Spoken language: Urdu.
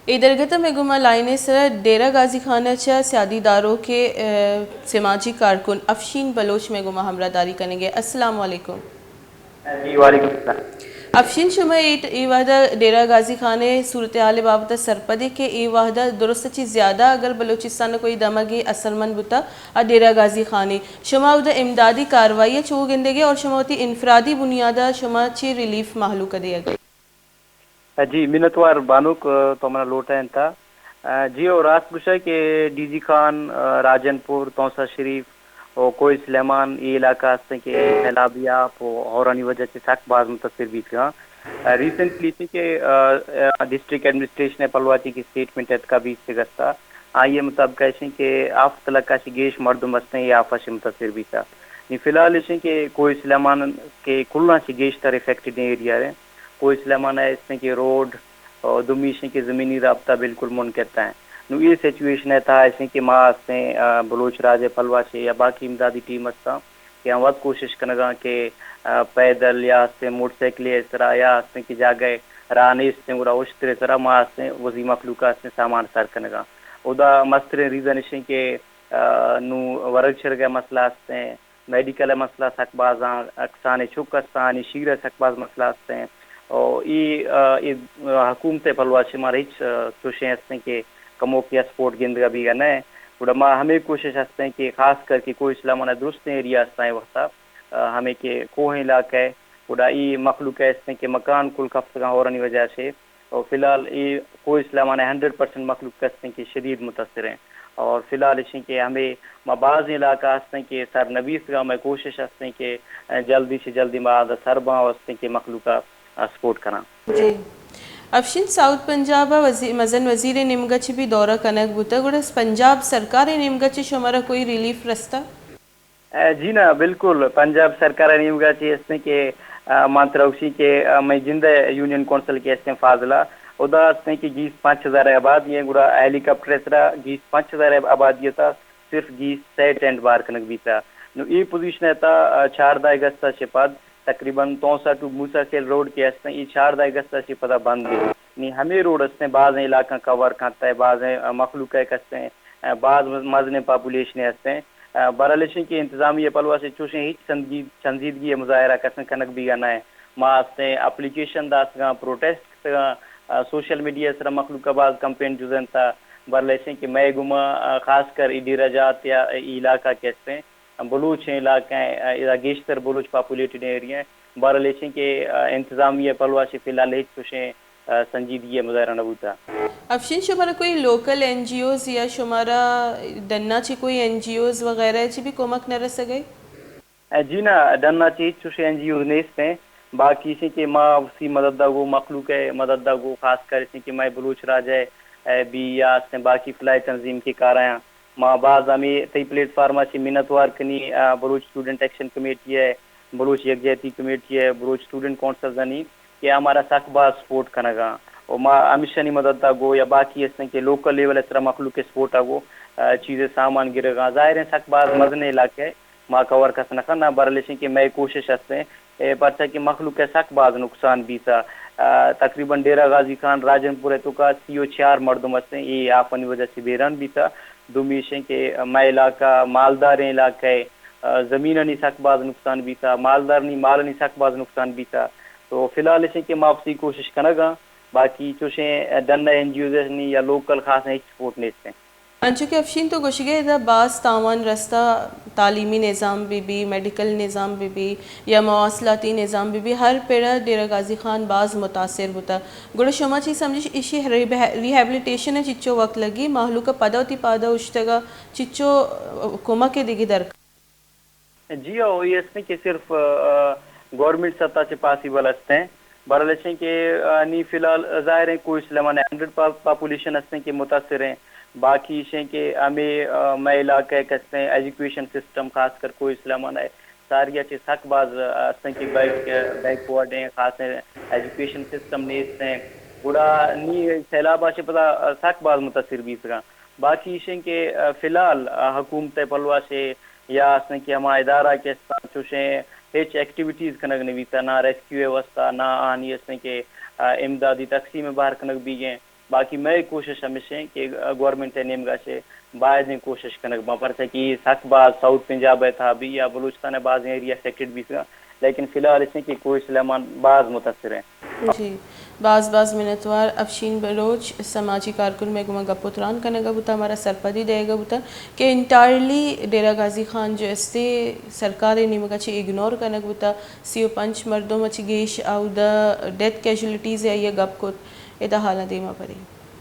ادرگت میں گما لائن سر ڈیرہ غازی خانہ چا سیادی داروں کے سماجی کارکن افشین بلوچ میں گما ہمراہ داری کریں گے. السلام علیکم. جی وعلیکم السلام. افشین شما ای وحدہ ڈیرہ غازی خانے صورتحال بابت سرپدے کے ای وحدہ درست چیز زیادہ اگر بلوچستان کوئی دمگی اثر مند بتا ڈیرہ غازی خانے شما ادھا امدادی کاروائی چو گندگے اور شما ہوتی انفرادی بنیادہ شما چی ریلیف محلو کدے گئے. جی منتوار بانوک تو ہمارا لوٹا تھا. جی اور رات پوچھا کہ ڈی جی خان راجن پور توسا شریف اور کوئی سلیمان یہ علاقہ کے سیلابیات اورانی وجہ سے سخت بعض متاثر بھی تھا. ریسنٹلی تھی کہ ڈسٹرکٹ ایڈمنسٹریشن پلواتی کی اسٹیٹمنٹ کا بھی استگستہ آئیے مطابق ایسے کہ آفت لکا سے گیش مردم بستے ہیں یا آفت سے متاثر بھی تھا. فی الحال ایسے کہ کوئی سلیمان کے کلنا سے گیش تر افیکٹڈ ایریا ہے. کوئی سلیمان ہے اس میں کہ روڈ اور دمیشن کے زمینی رابطہ بالکل منقطع ہے. نو یہ سچویشن ہے تھا ایسے کہ ماں سے بلوچ راج پلوا سے یا باقی امدادی ٹیم تھا کہ ہم وقت کوشش کرنے گا کہ پیدل یا سے موٹر سائیکل اس طرح یا اس میں کی جا گئے رانی اس سے اشتر طرح ماں سے وزی مخلوقات سے سامان سار کرنے گا. ادا مستر ریزن اشیں کہ نو ورگ چر گئے مسئلہ ہیں میڈیکل مسئلہ سک بازاں اکسان چھکستان شیر سک باز مسئلہ ہیں اور یہ حکومت پلواشی مارے چوشیں ہستے کہ کمو کیا سپورٹ گند کا بھی ہے نا تھوڑا ماں ہمیں کوشش ہستے ہیں کہ خاص کر کے کوئی اسلام درست ایریا ہستا ہے وقت ہمیں کہ کوہ علاقہ ہے تھوڑا یہ مخلوق ہے کہ مکان کل کفت کا ہورانی وجہ سے اور فی الحال یہ کوئی اسلام 100% مخلوق کرتے ہیں کہ شدید متاثر ہیں اور فی الحال اسی کہ ہمیں بعض علاقہ ہستے ہیں کہ سر نویس کا میں کوشش ہستے ہیں کہ جلدی سے جلدی بعد سرباں ہستے ہیں کہ مخلوقہ سپورٹ کرنا. جی افشین ساؤتھ پنجاب مزن وزیر نمگچ بھی دورہ کنک بوتا گوڑا پنجاب سرکار نمگچ شمارا کوئی ریلیف رستہ. جی نا بالکل پنجاب سرکار نیم گا چی اس نے کہ مانتروشی کے میں جندہ یونین کونسل کے اس نے فاضلہ ادا اس نے کہ 5,000 آباد یہ گوڑا ہیلی کاپٹر اس طرح 5,000 آباد یہ تھا صرف 7 ٹینٹ بار کنک بھی تھا. نو یہ پوزیشن ہے تھا 4 اگست سے پد تقریباً 63 ٹو موسا کھیل روڈ کے اس نے یہ 4 اگست سے پتہ بند بھی نہیں ہمیں روڈ اس نے بعض علاقہ کور کرتا ہے بعض مخلوق کرتے ہیں بعض مزن پاپولیشن ہستے ہیں برالشن کی انتظامیہ پلوا سے چوشیں ہی سنجیدگی مظاہرہ کرنے کنک بھی گانا ہے ماں سے اپلیکیشن داس گاں پروٹیسٹ سوشل میڈیا سر مخلوق بعض کمپین جزن تھا برالشن کہ میں گما خاص کر ایڈی رجات یا علاقہ کہتے ہیں بلوچ علاقہ ہیں گیشتر بلوچ پاپولیٹڈ ایریا ہیں برالشن کے انتظامیہ پلوا سے فی الحال چوشیں سنجیدگی مظاہرہ نہ ہوتا. افشین شمارا کوئی لوکل این جی اوز یا شمارا دننا چی کوئی این جی اوز وغیرہ چی بھی کومک نہ رس گئی. جی نا ڈننا چیز چوشے این جی اوز نیست ہیں باقی سے کہ ماں اسی مدد دا گو مخلوق ہے مدد دا گو خاص کر سے کہ میں بلوچ راج ہے بھی یا اس نے باقی فلائی تنظیم کے کاراں ماں بعض ہمیں تی پلیٹ فارما سے منتوار کنی بلوچ اسٹوڈنٹ ایکشن کمیٹی ہے بلوچ یکجہتی کمیٹی ہے بلوچ اسٹوڈنٹ کونسل زنی کہ ہمارا سخ باز سپورٹ کرنے گا اور ماں امیشنی مدد دا گو یا باقی اس نے کہ لوکل لیول اس طرح مخلوق کے سپورٹ آگو چیزیں سامان گرے گا ظاہر ہیں سخ باز مزنے علاقے ماں کور کا سنکھا نہ برالشن کہ میں کوشش ہستے ہیں پرچہ کہ مخلوق کے سخ باز نقصان بھی تھا تقریباً ڈیرہ غازی خان راجن پور تو کا 4 مردم ہستے ہیں یہ آپنی وجہ سے بیران بھی تھا دومیشیں کہ میں علاقہ مالدار علاقہ ہے زمین نہیں سخ باز نقصان بھی تھا مالدار نہیں مال نہیں سخ باز نقصان بھی تھا تو فی الحال اسے کہ معافی کوشش کرے گا باقی چوشیں ڈن این جی اوز نہیں یا لوکل خاص نہیں سپورٹ نہیں ہیں. انچوکہ افشین تو گوشگے دا بعض تاوان رستہ تعلیمی نظام بھی میڈیکل نظام بھی یا مواصلاتی نظام بھی ہر پیڑا ڈیرہ غازی خان بعض متاثر ہوتا گوڑا شما چیز سمجھش اسی ریہیبلیٹیشن ہے چچو وقت لگی محلوق پادا ہوتی پادا اشتگا چچو کما کے دیگی درکار. جی او یہ اس میں کہ صرف گورنمنٹ سطح سے پاسبل ہستے ہیں برالشن کے نی فی الحال ظاہر ہیں کوئی اسلام 100 پاپولیشن ہستے ہیں کہ متاثر ہیں باقی ہیں کہ ہمیں میں علاقہ کہتے ہیں ایجوکیشن سسٹم خاص کر کوئی اسلام ہے ساریا چیز سخ باز کہ بیکورڈ ہیں خاص ایجوکیشن سسٹم نیست ہیں پورا نی سیلاب سے پتہ سخ باز متاثر بھی سکا باقی اشیں کہ فی الحال حکومت پلوا سے یا اس نے کہ ہمارا ادارہ کے چوشیں ایکٹیویٹیز کنگ نہیں بھی تھا نہ ریسکیو ویوستھا نہ آنی اس نے کہ امدادی تقسیم باہر کنک بھی گئے باقی میں کوشش ہمیشہ کہ گورنمنٹ نیم گھے باز کوشش کنک بپر سے کہ سخ باز ساؤتھ پنجاب تھا بھی یا بلوچستان بعض ایریا افیکٹڈ بھی تھا لیکن فی الحال اس نے کہ کوئی سلیمان بعض متاثر ہیں. جی بعض منتوار افشین بلوچ سماجی کارکن میں گما گپوتران کا نگا بتا ہمارا سرپدی دے گا بتا کہ انٹائرلی ڈیرہ غازی خان جو استے سرکار نیمگا چی اگنور کا نگ بتا 35 مردوں مچ گیش او دا ڈیتھ کیجولیٹیز ہے یہ گپ کو ادا حالہ دیما پڑی.